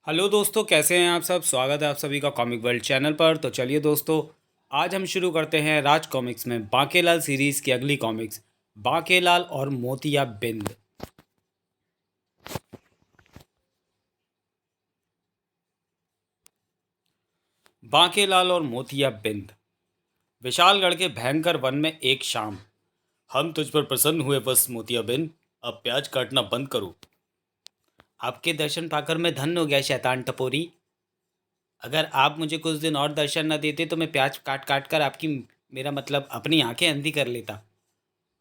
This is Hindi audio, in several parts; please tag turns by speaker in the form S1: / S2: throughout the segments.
S1: हेलो दोस्तों, कैसे हैं आप सब। स्वागत है आप सभी का कॉमिक वर्ल्ड चैनल पर। तो चलिए दोस्तों, आज हम शुरू करते हैं राज कॉमिक्स में बांकेलाल सीरीज़ की अगली कॉमिक्स, बांकेलाल और मोतिया बिंद। बांकेलाल और मोतिया बिंद। विशालगढ़ के भयंकर वन में एक शाम। हम तुझ पर प्रसन्न हुए बस मोतिया बिंद, अब प्याज काटना बंद करो। आपके दर्शन पाकर मैं धन्य हो गया शैतान टपोरी। अगर आप मुझे कुछ दिन और दर्शन न देते तो मैं प्याज काट काट कर आपकी, मेरा मतलब अपनी आंखें अंधी कर लेता।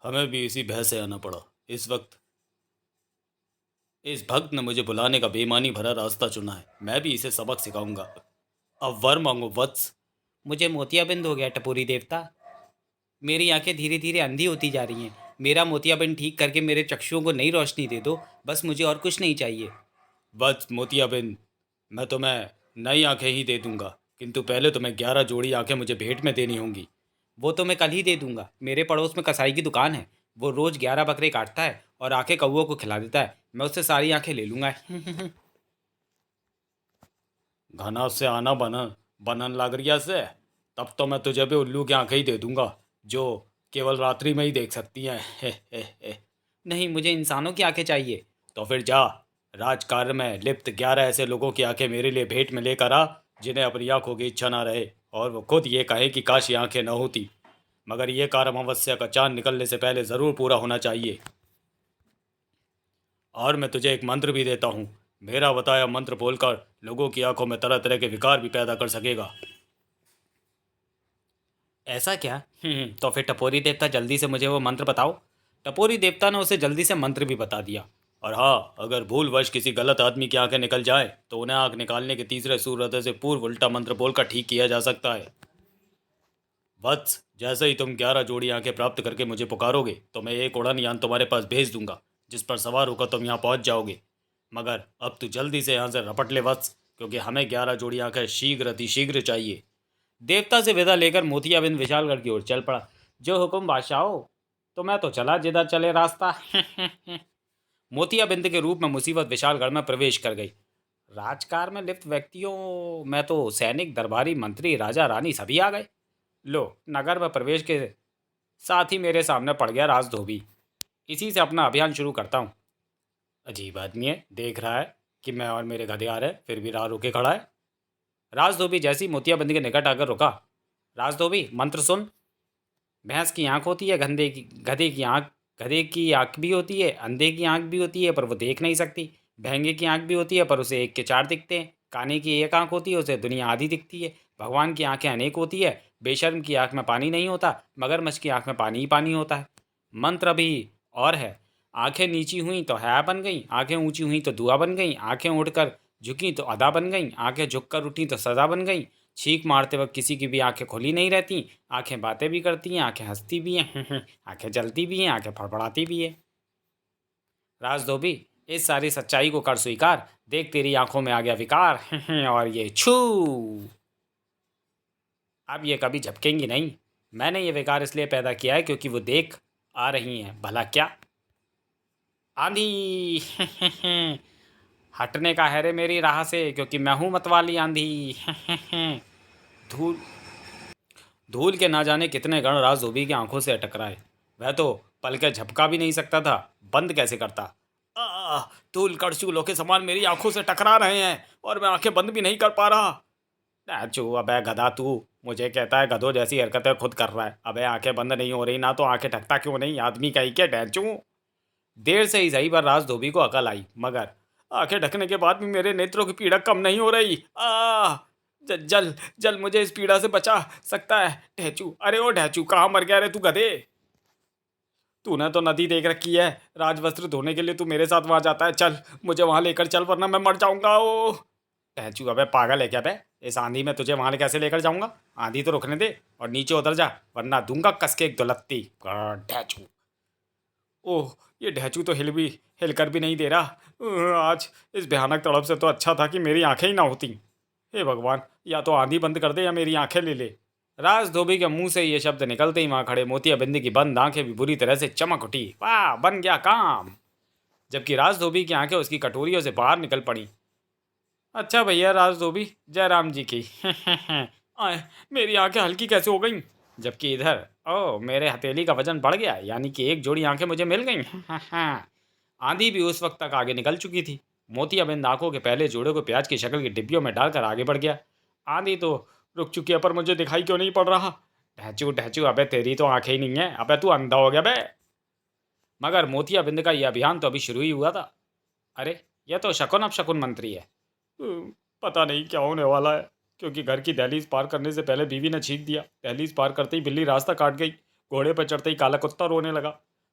S1: हमें भी इसी भय से आना पड़ा। इस वक्त इस भक्त ने मुझे बुलाने का बेईमानी भरा रास्ता चुना है। मैं भी इसे सबक सिखाऊंगा। अब वर मांगो वत्स। मुझे मोतियाबिंद हो गया टपोरी देवता। मेरी आंखें धीरे धीरे अंधी होती जा रही हैं। मेरा मोतियाबिंद ठीक करके मेरे चक्षुओं को नई रोशनी दे दो। बस मुझे और कुछ नहीं चाहिए। बस मोतियाबिंद, मैं तुम्हें नई आंखें ही दे दूंगा, किंतु पहले तुम्हें 11 जोड़ी आंखें मुझे भेंट में देनी होंगी। वो तो मैं कल ही दे दूंगा। मेरे पड़ोस में कसाई की दुकान है। वो रोज 11 बकरे काटता है और आंखें कौओं को खिला देता है। मैं उससे सारी आंखें ले लूंगा। घना से आना बनन बनन लागरिया से। तब तो मैं तुझे भी उल्लू की आंखें ही दे दूंगा, जो केवल रात्रि में ही देख सकती हैं। नहीं, मुझे इंसानों की आंखें चाहिए। तो फिर जा, राजकार्य में लिप्त 11 ऐसे लोगों की आंखें मेरे लिए भेंट में लेकर आ, जिन्हें अपनी आंखों की इच्छा ना रहे और वो खुद ये कहे कि काश ये आंखें न होती। मगर ये कार्य अमावस्या का चांद निकलने से पहले ज़रूर पूरा होना चाहिए। और मैं तुझे एक मंत्र भी देता हूँ। मेरा बताया मंत्र बोलकर लोगों की आंखों में तरह तरह के विकार भी पैदा कर सकेगा। ऐसा क्या? तो फिर टपोरी देवता जल्दी से मुझे वो मंत्र बताओ। टपोरी देवता ने उसे जल्दी से मंत्र भी बता दिया। और हाँ, अगर भूलवश किसी गलत आदमी की आंखें निकल जाए तो उन्हें आंख निकालने के तीसरे सूर्योदय से पूर्व उल्टा मंत्र बोलकर ठीक किया जा सकता है। वत्स, जैसे ही तुम 11 जोड़ी आंखें प्राप्त करके मुझे पुकारोगे तो मैं एक उड़ान यान तुम्हारे पास भेज दूंगा, जिस पर सवार होकर तुम यहाँ पहुँच जाओगे। मगर अब तू जल्दी से यहाँ से रपट ले वत्स, क्योंकि हमें 11 जोड़ी आंखें शीघ्र अतिशीघ्र चाहिए। देवता से विदा लेकर मोतियाबिंद विशालगढ़ की ओर चल पड़ा। जो हुक्म बादशाह। तो मैं तो चला जिधर चले रास्ता। मोतियाबिंद के रूप में मुसीबत विशालगढ़ में प्रवेश कर गई। राजकार में लिप्त व्यक्तियों में तो सैनिक, दरबारी, मंत्री, राजा, रानी सभी आ गए। लो, नगर में प्रवेश के साथ ही मेरे सामने पड़ गया राज धोबी। इसी से अपना अभियान शुरू करता हूँ। अजीब आदमी है, देख रहा है कि मैं और मेरे गधे आ रहे, फिर भी राह रोके खड़ा है। राज धोबी जैसी मोतियाबिंद के निकट आकर रुका। राज धोबी, मंत्र सुन। भैंस की आंख होती है, गंधे की गधे की आंख, गधे की आंख भी होती है, अंधे की आंख भी होती है पर वो देख नहीं सकती। बहंगे की आंख भी होती है पर उसे एक के चार दिखते हैं। काने की एक आंख होती है, उसे दुनिया आधी दिखती है। भगवान की आंखें अनेक होती है। बेशर्म की आंख में पानी नहीं होता, मगरमच्छ की आंख में पानी ही पानी होता है। मंत्र भी और है। आंखें नीची हुई तो हया बन गई, आंखें ऊंची हुई तो दुआ बन गई, आंखें उठकर झुकी तो अदा बन गई, आंखें झुककर उठी तो सजा बन गई। छींक मारते वक्त किसी की भी आंखें खुली नहीं रहती। आंखें बातें भी करती हैं, आंखें हंसती भी हैं, आंखें जलती भी हैं, आंखें फड़फड़ाती भी हैं। राजधोबी, इस सारी सच्चाई को कर स्वीकार। देख, तेरी आंखों में आ गया विकार। और ये छू, अब ये कभी झपकेंगी नहीं। मैंने ये विकार इसलिए पैदा किया है क्योंकि वो देख आ रही हैं। भला क्या आंधी। हटने का है रे मेरी राह से, क्योंकि मैं हूँ मतवाली आंधी। धूल धूल के ना जाने कितने गण राज धोबी की आंखों से टकराए। वह तो पल के झपका भी नहीं सकता था, बंद कैसे करता। आ, धूल कड़छूलों के समान मेरी आंखों से टकरा रहे हैं और मैं आंखें बंद भी नहीं कर पा रहा। डैचू, अबे गधा तू मुझे कहता है गधों जैसी हरकतें खुद कर रहा है। अबे आंखें बंद नहीं हो रही ना तो आंखें ढकता क्यों नहीं, आदमी का ही क्या डैचू। देर से ही सही पर राज धोबी को अकल आई, मगर आंखें ढकने के बाद भी मेरे नेत्रों की पीड़ा कम नहीं हो रही। जल जल मुझे इस पीड़ा से बचा सकता है ढैचू। अरे ओ ढैचू, कहाँ मर गया रे तू गधे। तूने तो नदी देख रखी है, राजवस्त्र धोने के लिए तू मेरे साथ वहां जाता है। चल मुझे वहां लेकर चल, वरना मैं मर जाऊंगा। ओ ढैचू, अबे पागल है क्या बे। इस आंधी में तुझे वहां कैसे लेकर जाऊंगा। आंधी तो रुकने दे और नीचे उतर जा, वरना दूंगा कस के एक दुलत्ती। ढैचू, ओह, ये ढैचू तो हिलकर भी नहीं दे रहा। आज इस भयानक तड़प से तो अच्छा था कि मेरी आंखें ही ना होती। हे भगवान, या तो आंधी बंद कर दे या मेरी आंखें ले ले। राज धोबी के मुंह से ये शब्द निकलते ही वहां खड़े मोतियाबिंद की बंद आंखें भी बुरी तरह से चमक उठी। वाह, बन गया काम। जबकि राज धोबी की आंखें उसकी कटोरियों से बाहर निकल पड़ी। अच्छा भैया राज धोबी, जय राम जी की। आए, मेरी आंखें हल्की कैसे हो गई, जबकि इधर ओ मेरे हथेली का वजन बढ़ गया, यानी कि एक जोड़ी आंखें मुझे मिल गई। आंधी भी उस वक्त तक आगे निकल चुकी थी। मोतियाबिंद आंखों के पहले जोड़े को प्याज की शक्ल की डिब्बियों में डालकर आगे बढ़ गया। आंधी तो रुक चुकी है, पर मुझे दिखाई क्यों नहीं पड़ रहा। ढहचू ढहचू, अबे तेरी तो आंखें ही नहीं है, अबे तू अंधा हो गया बे। मगर मोतियाबिंद का यह अभियान तो अभी शुरू ही हुआ था। अरे, यह तो शकुन अपशकुन मंत्री है। पता नहीं क्या होने वाला है, क्योंकि घर की दहलीज पार करने से पहले बीवी ने छींक दिया। दहलीज पार करते ही बिल्ली रास्ता काट गई। घोड़े पर चढ़ते ही काला कुत्ता रोने लगा।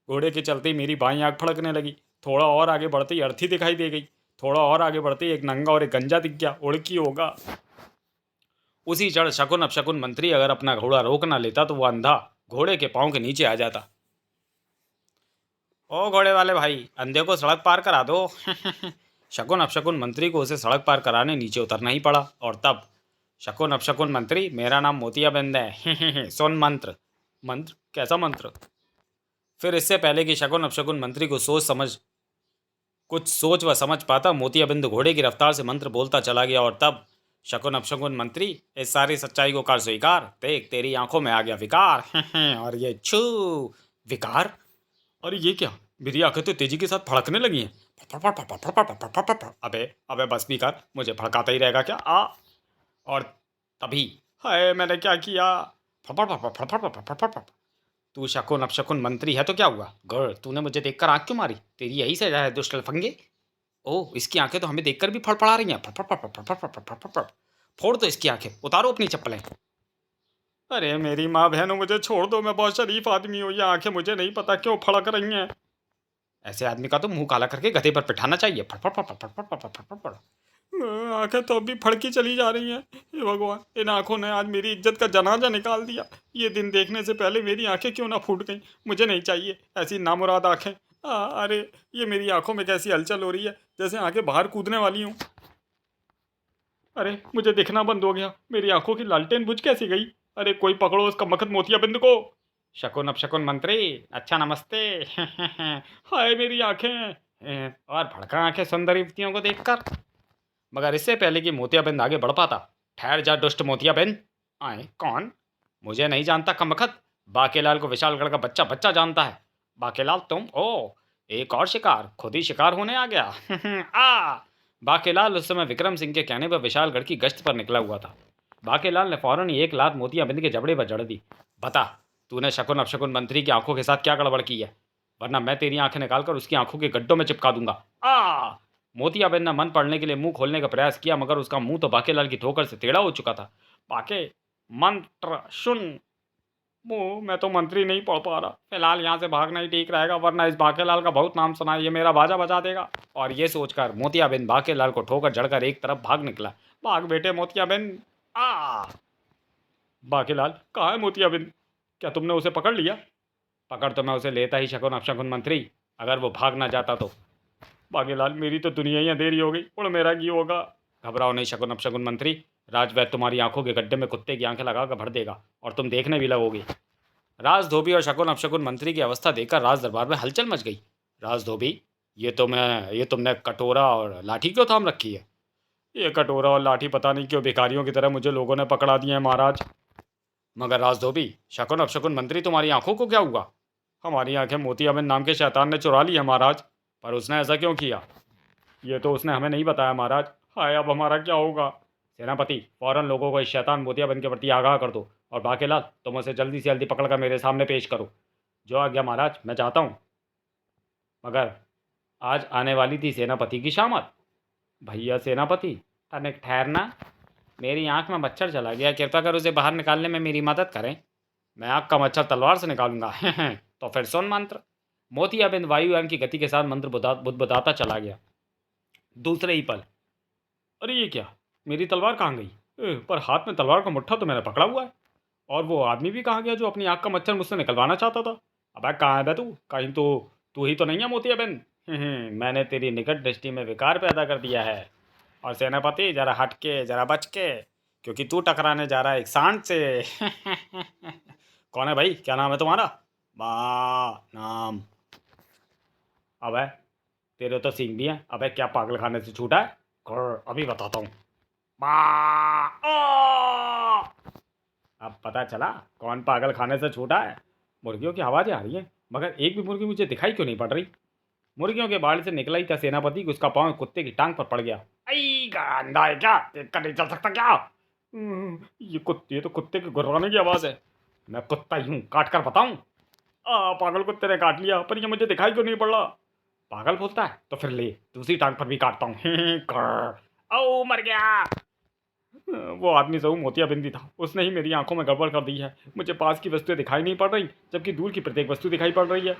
S1: घोड़े के चलते ही मेरी बाईं आंख फड़कने लगी। थोड़ा और आगे बढ़ते ही अर्थी दिखाई दे गई। थोड़ा और आगे बढ़ते ही एक नंगा और एक गंजा दिख गया। उड़की होगा। उसी क्षण शकुन अपशकुन मंत्री अगर अपना घोड़ा रोक ना लेता तो वह अंधा घोड़े के पाँव के नीचे आ जाता। ओ घोड़े वाले भाई, अंधे को सड़क पार करा दो। शकुन अपशकुन मंत्री को उसे सड़क पार कराने नीचे उतरना ही पड़ा। और तब शकुन अपशकुन मंत्री, मेरा नाम मोतियाबिंद है। सुन मंत्र। मंत्र? कैसा मंत्र? फिर इससे पहले कि शकुन अपशकुन मंत्री को कुछ सोच व समझ पाता, मोतियाबिंद घोड़े की रफ्तार से मंत्र बोलता चला गया। और तब शकुन अपशकुन मंत्री, इस सारी सच्चाई को कर स्वीकार, देख तेरी आंखों में आ गया विकार। और ये छू विकार। अरे ये क्या, मेरी आंखें तो तेजी के साथ फड़कने लगी हैं। अबे अबे बस भी कर, मुझे फड़काता ही रहेगा क्या? आ। और तभी, हाय मैंने क्या किया। तू शकुन अपशकुन मंत्री है तो क्या हुआ? गौर, तूने मुझे देखकर आंख क्यों मारी? तेरी यही सजा है दुष्ट लफंगे। ओह, इसकी आंखें तो हमें देखकर भी फड़फड़ा रही हैं। फोड़ दो इसकी आंखें, उतारो अपनी चप्पलें। अरे मेरी माँ बहनों, मुझे छोड़ दो, मैं बहुत शरीफ आदमी हूँ। ये आंखें मुझे नहीं पता क्यों फड़क रही हैं। ऐसे आदमी का तो मुंह काला करके गधे पर पिठाना चाहिए। फटफट। आंखें तो अभी फड़की चली जा रही हैं। हे भगवान, इन आंखों ने आज मेरी इज्जत का जनाजा निकाल दिया। ये दिन देखने से पहले मेरी आंखें क्यों ना फूट गईं। मुझे नहीं चाहिए ऐसी नामुराद आंखें। अरे, ये मेरी आंखों में कैसी हलचल हो रही है, जैसे आंखें बाहर कूदने वाली हूँ। अरे, मुझे दिखना बंद हो गया। मेरी आंखों की लालटेन बुझ कैसी गई? अरे कोई पकड़ो उसका मखत मोतियाबिंद को। शकुन अपशकुन मंत्री, अच्छा नमस्ते। हाय मेरी आंखें। और भड़का आंखें सुंदर युवतियों को देखकर। मगर इससे पहले कि मोतियाबिंद आगे बढ़ पाता, ठहर जा दुष्ट मोतियाबिंद। आए कौन? मुझे नहीं जानता कमबख्त। बाकेलाल को विशालगढ़ का बच्चा बच्चा जानता है। बाकेलाल तुम? ओ, एक और शिकार, खुद ही शिकार होने आ गया। आ। बाकेलाल उस समय विक्रम सिंह के कहने पर विशालगढ़ की गश्त पर निकला हुआ था। बाकेलाल ने फौरन ही एक लात मोतियाबिंद के जबड़े पर जड़ दी। बता, तूने शकुन अपशकुन मंत्री की आंखों के साथ क्या गड़बड़ की है, वरना मैं तेरी आंखें निकालकर उसकी आंखों के गड्ढों में चिपका दूंगा। आ। मोतियाबिंद ने मन पढ़ने के लिए मुंह खोलने का प्रयास किया, मगर उसका मुंह तो बाकेलाल की ठोकर से टेढ़ा हो चुका था। बाके, मंत्र सुन। मुंह, मैं तो मंत्री नहीं पढ़ पा रहा। फिलहाल यहाँ से भागना ही ठीक रहेगा, वरना इस बाकेलाल का बहुत नाम सुना है, ये मेरा बाजा बजा देगा। और ये सोचकर मोतियाबिंद बाकेलाल को ठोकर जड़कर एक तरफ भाग निकला। भाग बेटे मोतियाबिंद। आ। बाकेलाल, कहाँ है मोतियाबिंद? क्या तुमने उसे पकड़ लिया? पकड़ तो मैं उसे लेता ही शकुन अपशकुन मंत्री, अगर वो भाग ना जाता तो। बागेलाल, मेरी तो दुनिया ही अंधेरी हो गई, और मेरा की होगा। घबराओ नहीं शकुन अपशकुन मंत्री, राजवैद्य तुम्हारी आंखों के गड्ढे में कुत्ते की आंखें लगाकर भर देगा, और तुम देखने भी लगोगे। राज धोबी और शकुन अपशकुन मंत्री की अवस्था देखकर राज दरबार में हलचल मच गई। राज धोबी, ये तुमने कटोरा और लाठी क्यों थाम रखी है? ये कटोरा और लाठी पता नहीं क्यों भिखारियों की तरह मुझे लोगों ने पकड़ा दिए हैं महाराज। मगर राज धोबी, शकुन अपशकुन मंत्री, तुम्हारी आंखों को क्या हुआ? हमारी आंखें मोतियाबिंद नाम के शैतान ने चुरा ली है महाराज। पर उसने ऐसा क्यों किया? ये तो उसने हमें नहीं बताया महाराज। हाय, अब हमारा क्या होगा? सेनापति, फौरन लोगों को इस शैतान मोतियाबिंद के प्रति आगाह कर दो, और बाकेलाल, तुम उसे जल्दी से जल्दी पकड़कर मेरे सामने पेश करो। जो आज्ञा महाराज, मैं चाहता हूँ। मगर आज आने वाली थी सेनापति की शामत। भैया सेनापति, तनिक ठहरना। मेरी आंख में मच्छर चला गया, कृपा कर उसे बाहर निकालने में मेरी मदद करें। मैं आंख का मच्छर तलवार से निकालूंगा। तो फिर सुन मंत्र। मोतियाबिंद वायुयान की गति के साथ मंत्र बुदबुदाता चला गया। दूसरे ही पल, अरे ये क्या, मेरी तलवार कहाँ गई? पर हाथ में तलवार का मुट्ठा तो मैंने पकड़ा हुआ है। और वो आदमी भी कहाँ गया जो अपनी आँख का मच्छर मुझसे निकलवाना चाहता था? अबे कहाँ है बे तू? कहीं तो तू ही तो नहीं है मोतियाबिंद? मैंने तेरी निकट दृष्टि में विकार पैदा कर दिया है। और सेनापति, जरा हट के, जरा बच के, क्योंकि तू टकराने जा रहा है एक सांड से। कौन है भाई, क्या नाम है तुम्हारा? बा नाम। अबे, तेरे तो सींग भी हैं। अबे क्या पागल खाने से छूटा है? अभी बताता हूँ। बा! आ! अब पता चला कौन पागल खाने से छूटा है। मुर्गियों की आवाज़ें आ रही हैं, मगर एक भी मुर्गी मुझे दिखाई क्यों नहीं पड़ रही। मुर्गियों के बाड़ से निकला ही था सेनापति कि उसका पाँव कुत्ते की टांग पर पड़ गया। आई गंदा है क्या, देख कर नहीं चल सकता क्या। ये तो कुत्ते के गुर्राने की आवाज़ है। मैं कुत्ता ही हूँ, काट कर बताऊँ। पागल कुत्ते ने काट लिया, पर ये मुझे दिखाई क्यों नहीं पड़ रहा। पागल बोलता है तो फिर ले, दूसरी टांग पर भी काटता हूँ। ओ मर गया। वो आदमी जरूर मोतियाबिंदी था, उसने ही मेरी आंखों में गड़बड़ कर दी है। मुझे पास की वस्तुएं दिखाई नहीं पड़ रही, जबकि दूर की प्रत्येक वस्तु दिखाई पड़ रही है।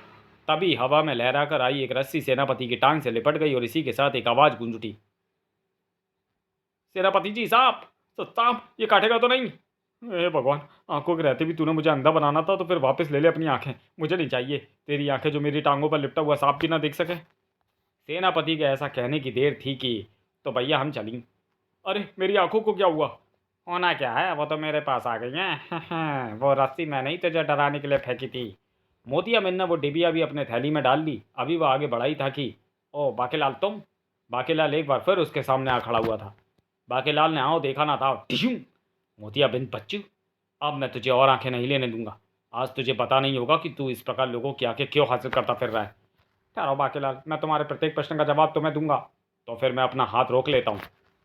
S1: तभी हवा में लहरा कर आई एक रस्सी सेनापति की टांग से लिपट गई और इसी के साथ एक आवाज गूंज उठी। सेनापति जी साहब, साहब ये काटेगा तो नहीं। हे भगवान, आंखों के रहते भी तूने मुझे अंधा बनाना था, तो फिर वापस ले ले अपनी आंखें। मुझे नहीं चाहिए तेरी आंखें जो मेरी टांगों पर लिपटा हुआ सांप भी ना देख सके। सेनापति के ऐसा कहने की देर थी कि तो भैया हम चली। अरे मेरी आंखों को क्या हुआ। होना क्या है, वो तो मेरे पास आ गई हैं। वो रस्सी मैंने ही तुझे डराने के लिए फेंकी थी। मोतिया बिन ने वो डिबिया भी अपने थैली में डाल ली। अभी वो आगे बढ़ा ही था कि ओ बाकीलाल तुम। बाकीलाल एक बार फिर उसके सामने आ खड़ा हुआ था। बाकीलाल ने आओ देखा ना था, टिश्यू। मोतिया बिन बच्चू, अब मैं तुझे और आंखें नहीं लेने दूंगा। आज तुझे पता नहीं होगा कि तू इस प्रकार लोगों की आंखें क्यों हासिल करता फिर रहा है। ठहरो बाकीलाल, मैं तुम्हारे प्रत्येक प्रश्न का जवाब तुम्हें दूंगा। तो फिर मैं अपना हाथ रोक लेता हूँ,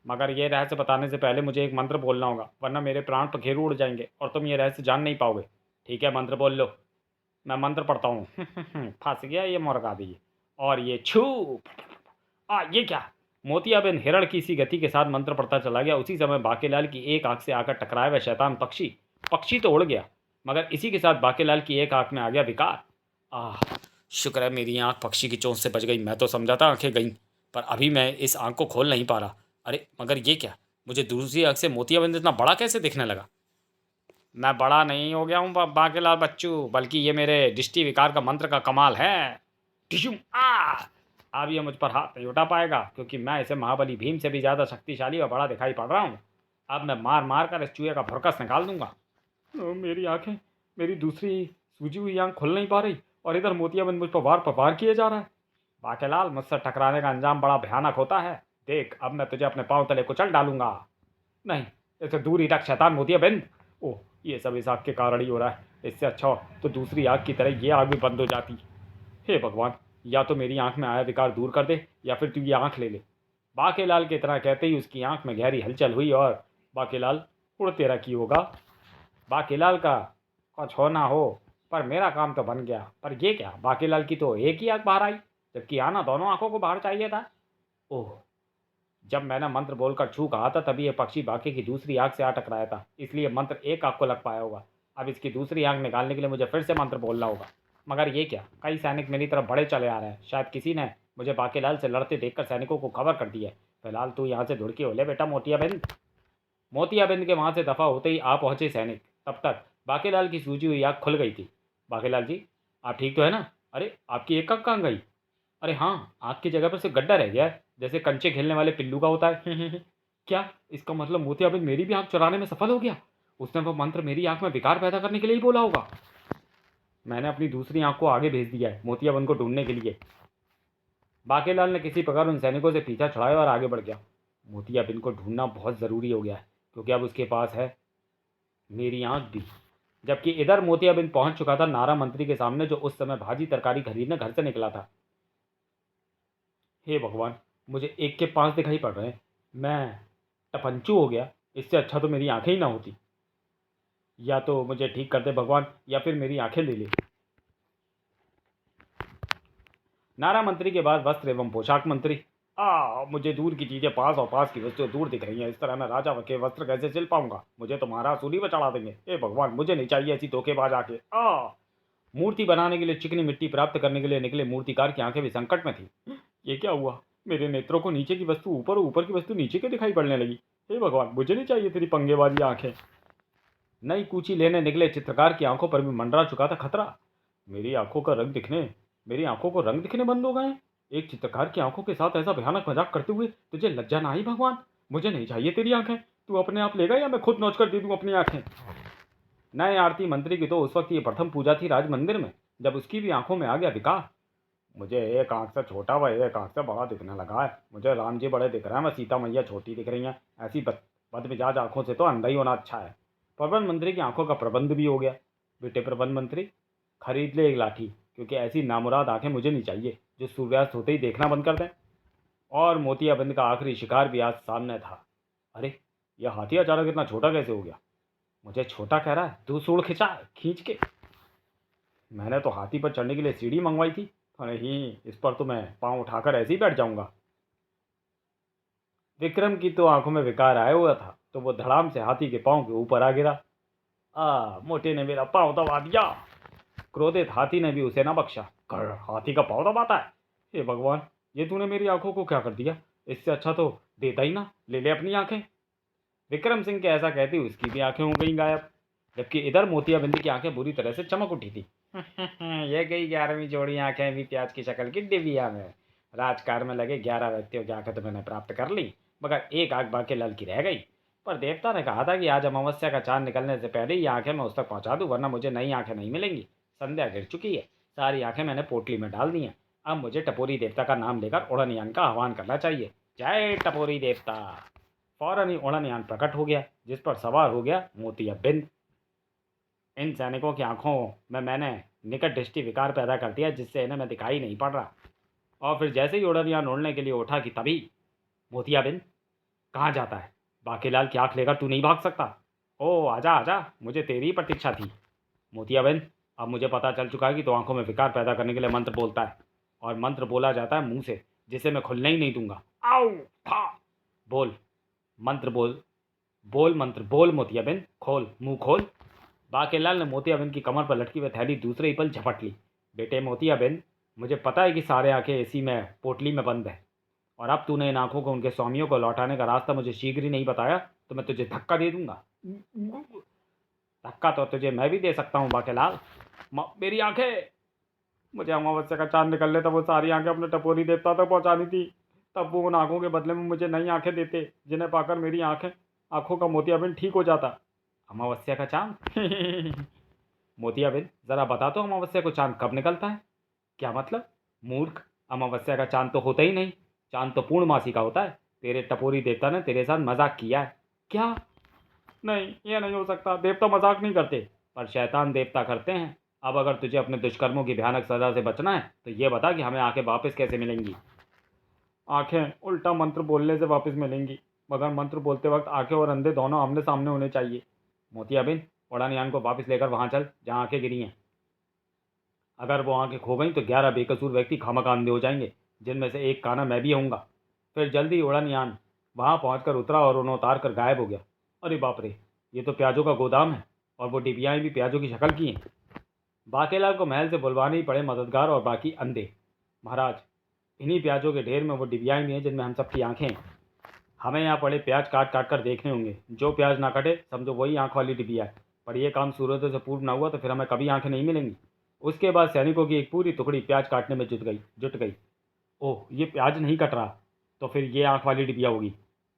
S1: मगर ये रहस्य बताने से पहले मुझे एक मंत्र बोलना होगा, वरना मेरे प्राण पखेरु उड़ जाएंगे और तुम ये रहस्य जान नहीं पाओगे। ठीक है, मंत्र बोल लो। मैं मंत्र पढ़ता हूँ। फंस गया ये मुर्गा भी। और ये छू। ये क्या। मोतियाबिंद हिरण की सी गति के साथ मंत्र पढ़ता चला गया। उसी समय बाकीलाल की एक आंख से आकर टकराया वह शैतान पक्षी। पक्षी तो उड़ गया, मगर इसी के साथ बाकीलाल की एक आंख में आ गया विकार। आह, शुक्र है मेरी आंख पक्षी की चोंच से बच गई। मैं तो समझा था आंखें गईं, पर अभी मैं इस आंख को खोल नहीं पा रहा। अरे मगर ये क्या, मुझे दूसरी आंख से मोतियाबिंद इतना बड़ा कैसे दिखने लगा। मैं बड़ा नहीं हो गया हूँ बाकीलाल बच्चू, बल्कि ये मेरे दृष्टि विकार का मंत्र का कमाल है। टिशुम आ। अब ये मुझ पर हाथ नहीं उठा पाएगा, क्योंकि मैं इसे महाबली भीम से भी ज़्यादा शक्तिशाली और बड़ा दिखाई पड़ रहा हूँ। अब मैं मार मार कर इस चूहे का फुरकस निकाल दूंगा। मेरी आंखें, मेरी दूसरी सूजी हुई आंख खुल नहीं पा रही, और इधर मोतियाबिंद मुझ पर वार पर वार किए जा रहा है। बाकेलाल, मुझसे टकराने का अंजाम बड़ा भयानक होता है। देख, अब मैं तुझे अपने पांव तले कुचल डालूंगा। नहीं, इसे दूर ही रख शैतान मोतियाबिंद। ओह, ये सब इस आग के कारण ही हो रहा है। इससे अच्छा हो तो दूसरी आग की तरह ये आग भी बंद हो जाती। हे भगवान, या तो मेरी आंख में आया विकार दूर कर दे, या फिर तू ये आंख ले ले। बाकेलाल के इतना कहते ही उसकी आंख में गहरी हलचल हुई और बाकेलाल, उड़ तेरा की होगा। बाकीलाल का कुछ हो ना हो, पर मेरा काम तो बन गया। पर ये क्या, बाकीलाल की तो एक ही आंख बाहर आई, जबकि आना दोनों आंखों को बाहर चाहिए था। ओह, जब मैंने मंत्र बोलकर छू कहा था, तभी यह पक्षी बाकी की दूसरी आंख से आ टकराया था, इसलिए मंत्र एक आंख को लग पाया होगा। अब इसकी दूसरी आंख निकालने के लिए मुझे फिर से मंत्र बोलना होगा। मगर ये क्या, कई सैनिक मेरी तरफ बड़े चले आ रहे हैं। शायद किसी ने मुझे बाकीलाल से लड़ते देखकर सैनिकों को खबर कर दी है। फिलहाल तू यहाँ से धुड़की हो ले बेटा मोतियाबिंद। मोतियाबिंद के वहाँ से दफा होते ही आ पहुंचे सैनिक। तब तक बाकीलाल की सूजी हुई आँख खुल गई थी। बाकीलाल जी, आप ठीक तो है ना। अरे आपकी एक आँख कहाँ गई। अरे हाँ, आँख की जगह पर सिर्फ गड्ढा रह गया है, जैसे कंचे खेलने वाले पिल्लू का होता है। क्या इसका मतलब मोतियाबिंद मेरी भी आँख चुराने में सफल हो गया। उसने वो मंत्र मेरी आँख में विकार पैदा करने के लिए ही बोला होगा। मैंने अपनी दूसरी आँख को आगे भेज दिया है मोतियाबिंद को ढूंढने के लिए। बाकीलाल ने किसी प्रकार उन सैनिकों से पीछा छुड़ाया और आगे बढ़ गया। मोतियाबिंद को ढूंढना बहुत ज़रूरी हो गया है, क्योंकि अब उसके पास है मेरी आंख भी। जबकि इधर मोतियाबिंद पहुंच चुका था नारा मंत्री के सामने, जो उस समय भाजी तरकारी खरीदने घर से निकला था। हे भगवान, मुझे एक के पांच दिखाई पड़ रहे हैं। मैं टपंचू हो गया। इससे अच्छा तो मेरी आंखें ही ना होती। या तो मुझे ठीक कर दे भगवान, या फिर मेरी आंखें ले ले। नारा मंत्री के बाद वस्त्र एवं पोशाक मंत्री। मुझे दूर की चीजें पास और पास की वस्तुएं दूर दिख रही हैं। इस तरह मैं राजा के वस्त्र कैसे सिल पाऊंगा। मुझे तो महाराज सूली पर चढ़ा देंगे। हे भगवान, मुझे नहीं चाहिए ऐसी धोखेबाज आके। मूर्ति बनाने के लिए चिकनी मिट्टी प्राप्त करने के लिए निकले मूर्तिकार की आंखें भी संकट में थी। ये क्या हुआ, मेरे नेत्रों को नीचे की वस्तु ऊपर और ऊपर की वस्तु नीचे के दिखाई पड़ने लगी। हे भगवान, मुझे नहीं चाहिए तेरी पंगेबाजी आंखें। नई कूची लेने निकले चित्रकार की आंखों पर भी मंडरा चुका था खतरा। मेरी आंखों का रंग दिखने मेरी आंखों को रंग दिखने बंद हो गए। एक चित्रकार की आंखों के साथ ऐसा भयानक मजाक करते हुए तुझे लज्जा ना आई भगवान। मुझे नहीं चाहिए तेरी आंखें। तू अपने आप लेगा या मैं खुद नोच कर दे दूं अपनी आंखें। नए आरती मंत्री की तो उस वक्त ये प्रथम पूजा थी राज मंदिर में, जब उसकी भी आंखों में आ गया विकार। मुझे एक आँख से छोटा व एक आँख से बड़ा दिखने लगा है। मुझे राम जी बड़े दिख रहे हैं, मैं सीता मैया छोटी दिख रही हैं। ऐसी बदमिजाज आँखों से तो अंधा ही होना अच्छा है। प्रबंध मंत्री की आंखों का प्रबंध भी हो गया। बेटे प्रबंध मंत्री, खरीद ले एक लाठी, क्योंकि ऐसी नामुराद आंखें मुझे नहीं चाहिए जो सूर्यास्त होते ही देखना बंद कर दें। और मोतियाबिंद का आखिरी शिकार भी आज सामने था। अरे, यह हाथी अचानक इतना छोटा कैसे हो गया? मुझे छोटा कह रहा है? तू सूढ़ खींच के। मैंने तो हाथी पर चढ़ने के लिए सीढ़ी मंगवाई थी। नहीं, इस पर तो मैं पाँव उठाकर ऐसे ही बैठ जाऊंगा। विक्रम की तो आंखों में विकार आया हुआ था, तो वो धड़ाम से हाथी के पाँव के ऊपर आ गिरा। मोटे ने मेरा पाँव दबा दिया। क्रोधित हाथी ने भी उसे न बख्शा। कर, हाथी का पाँव दबाता है? हे भगवान, ये तूने मेरी आंखों को क्या कर दिया? इससे अच्छा तो देता ही ना, ले ले अपनी आंखें। विक्रम सिंह के ऐसा कहते ही उसकी भी आंखें हो गई गायब, जबकि इधर मोतियाबिंद की आंखें बुरी तरह से चमक उठी थी। ये गई 11वीं जोड़ी आंखें भी प्याज की शक्ल की डिबिया में। राजकार में लगे 11 व्यक्तियों की आंखें तो मैंने प्राप्त कर ली, मगर एक आंख बाकी लाल की रह गई। पर देवता ने कहा था कि आज अमावस्या का चांद निकलने से पहले ये आंखें मैं उस तक पहुंचा दूं, वरना मुझे नई आंखें नहीं मिलेंगी। संध्या गिर चुकी है, सारी आंखें मैंने पोटली में डाल दी हैं। अब मुझे टपोरी देवता का नाम लेकर उड़नयान का आह्वान करना चाहिए। जय टपोरी देवता। फौरन ही उड़नयान प्रकट हो गया, जिस पर सवार हो गया मोतियाबिंद। इन सैनिकों की आंखों में मैंने निकट दृष्टि विकार पैदा कर दिया, जिससे इन्हें मैं दिखाई नहीं पड़ रहा। और फिर जैसे ही उड़नयान उड़ने के लिए उठा कि तभी, मोतियाबिंद कहाँ जाता है? बाकीलाल की आंख लेकर तू नहीं भाग सकता। ओ आजा आजा, मुझे तेरी ही प्रतीक्षा थी। मोतियाबिंद, अब मुझे पता चल चुका है कि तू आंखों में विकार पैदा करने के लिए मंत्र बोलता है, और मंत्र बोला जाता है मुंह से, जिसे मैं खुलने ही नहीं दूंगा। आओ था, बोल मंत्र बोल। बोल मंत्र बोल मोतियाबिंद, खोल मुंह खोल। बाकेलाल ने मोतियाबिंद की कमर पर लटकी हुई थैली दूसरे ही पल झपट ली। बेटे मोतियाबिंद, मुझे पता है कि सारे आंखें इसी में पोटली में बंद है, और अब तूने इन आंखों को उनके स्वामियों को लौटाने का रास्ता मुझे शीघ्र ही नहीं बताया तो मैं तुझे धक्का दे दूंगा। धक्का तो तुझे मैं भी दे सकता हूँ बाकेलाल। मेरी आंखें, मुझे अमावस्या का चांद निकलने तक वो सारी आंखें अपने टपोरी देवता तक पहुंचानी थी। तब वो उन आंखों के बदले में मुझे नई आंखें देते, जिन्हें पाकर मेरी आंखों का मोतियाबिंद ठीक हो जाता। अमावस्या का चांद? मोतियाबिंद, जरा बता तो अमावस्या को चांद कब निकलता है? क्या मतलब? मूर्ख, अमावस्या का चांद तो होता ही नहीं। चांद तो पूर्णमासी का होता है। तेरे टपोरी देवता ने तेरे साथ मजाक किया है क्या? नहीं, यह नहीं हो सकता। देवता मजाक नहीं करते, पर शैतान देवता करते हैं। अब अगर तुझे अपने दुष्कर्मों की भयानक सजा से बचना है तो ये बता कि हमें आंखें वापस कैसे मिलेंगी। आंखें उल्टा मंत्र बोलने से वापस मिलेंगी, मगर मंत्र बोलते वक्त आंखें और अंधे दोनों आमने सामने होने चाहिए। मोतियाबिंद, उड़ानयान को वापस लेकर वहां चल जहाँ आंखें गिरी हैं। अगर वो आंखें खो गई तो 11 बेकसूर व्यक्ति खामखा अंधे हो जाएंगे, जिनमें से एक काना मैं भी होऊंगा। फिर जल्दी उड़नयान वहां पहुंचकर उतरा और उन्हें उतार कर गायब हो गया। अरे बाप रे, ये तो प्याजों का गोदाम है, और वो डिबियाएँ भी प्याजों की शक्ल की हैं। बाकेलाल को महल से बुलवाने ही पड़े मददगार और बाकी अंधे। महाराज, इन्हीं प्याजों के ढेर में वो डिबियाएँ भी हैं जिनमें हम सबकी आंखें हैं। हमें यहाँ पड़े प्याज काट काट कर देखने होंगे। जो प्याज ना कटे समझो वही आंख वाली डिबिया है। पर यह काम सूर्योदय से पूर्व ना हुआ तो फिर हमें कभी आंखें नहीं मिलेंगी। उसके बाद सैनिकों की एक पूरी टुकड़ी प्याज काटने में जुट गई। ओह, ये प्याज नहीं कट रहा, तो फिर ये आंख वाली डिबिया होगी।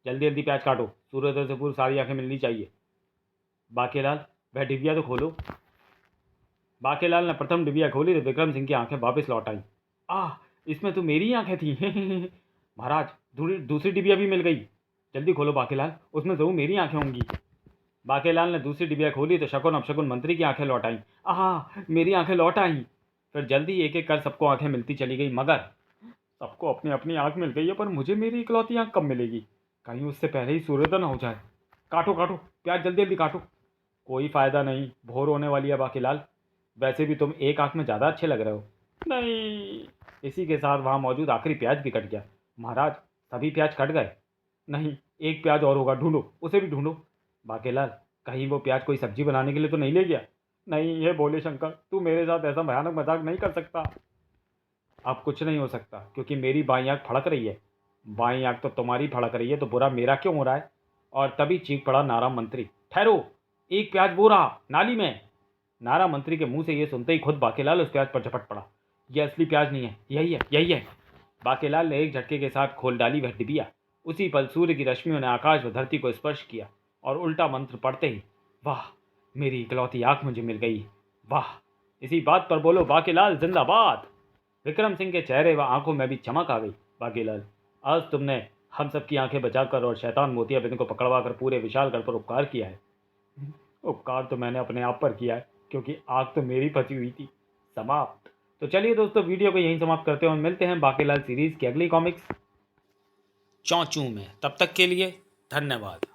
S1: जल्दी जल्दी प्याज काटो, सूर्योदय से पूर्व सारी आंखें मिलनी चाहिए। बाकेलाल, वह डिबिया तो खोलो। बाकेलाल ने प्रथम डिबिया खोली तो विक्रम सिंह की आंखें वापस लौट आई। इसमें तो मेरी आंखें थी। महाराज, दूसरी डिबिया भी मिल गई। जल्दी खोलो बाकेलाल, उसमें जरूर मेरी आंखें होंगी। बाकेलाल ने दूसरी डिबिया खोली तो शकुन अपशकुन मंत्री की आंखें लौट आईं। मेरी आंखें लौट आईं। फिर जल्दी एक एक कर सबको आंखें मिलती चली गई, मगर सबको अपनी अपनी आंख मिल गई है, पर मुझे मेरी इकलौती आंख कब मिलेगी? कहीं उससे पहले ही सूर्योदय न हो जाए। काटो काटो प्याज, जल्दी जल्दी काटो। कोई फायदा नहीं, भोर होने वाली है बाकीलाल। वैसे भी तुम एक आंख में ज़्यादा अच्छे लग रहे हो। नहीं। इसी के साथ वहाँ मौजूद आखिरी प्याज भी कट गया। महाराज, सभी प्याज कट गए? नहीं, एक प्याज और होगा, ढूंढो, उसे भी ढूंढो। बाकेलाल, कहीं वो प्याज कोई सब्जी बनाने के लिए तो नहीं ले गया? नहीं, ये भोले शंकर, तू मेरे साथ ऐसा भयानक मजाक नहीं कर सकता। अब कुछ नहीं हो सकता, क्योंकि मेरी बाईं आंख फड़क रही है। बाईं आंख तो तुम्हारी फड़क रही है, तो बुरा मेरा क्यों हो रहा है? और तभी चीख पड़ा नारा मंत्री, ठहरो, एक प्याज वो रहा नाली में। नारा मंत्री के मुंह से ये सुनते ही खुद बाकेलाल उस प्याज पर झपट पड़ा। यह असली प्याज नहीं है, यही है, यही है। बाकेलाल ने एक झटके के साथ खोल डाली वह डिबिया। उसी पल सूर्य की रश्मियों ने आकाश व धरती को स्पर्श किया, और उल्टा मंत्र पढ़ते ही, वाह, मेरी इकलौती आंख मुझे मिल गई, वाह। इसी बात पर बोलो बाकेलाल जिंदाबाद। विक्रम सिंह के चेहरे व आंखों में भी चमक आ गई। बाकीलाल, आज तुमने हम सबकी आंखें बचाकर और शैतान मोतियाबिंद को पकड़वाकर पूरे विशालगढ़ पर उपकार किया है। उपकार तो मैंने अपने आप पर किया है, क्योंकि आग तो मेरी फंसी हुई थी। समाप्त। तो चलिए दोस्तों, वीडियो को यहीं समाप्त करते हैं और मिलते हैं बाकीलाल सीरीज की अगली कॉमिक्स चौचू में। तब तक के लिए धन्यवाद।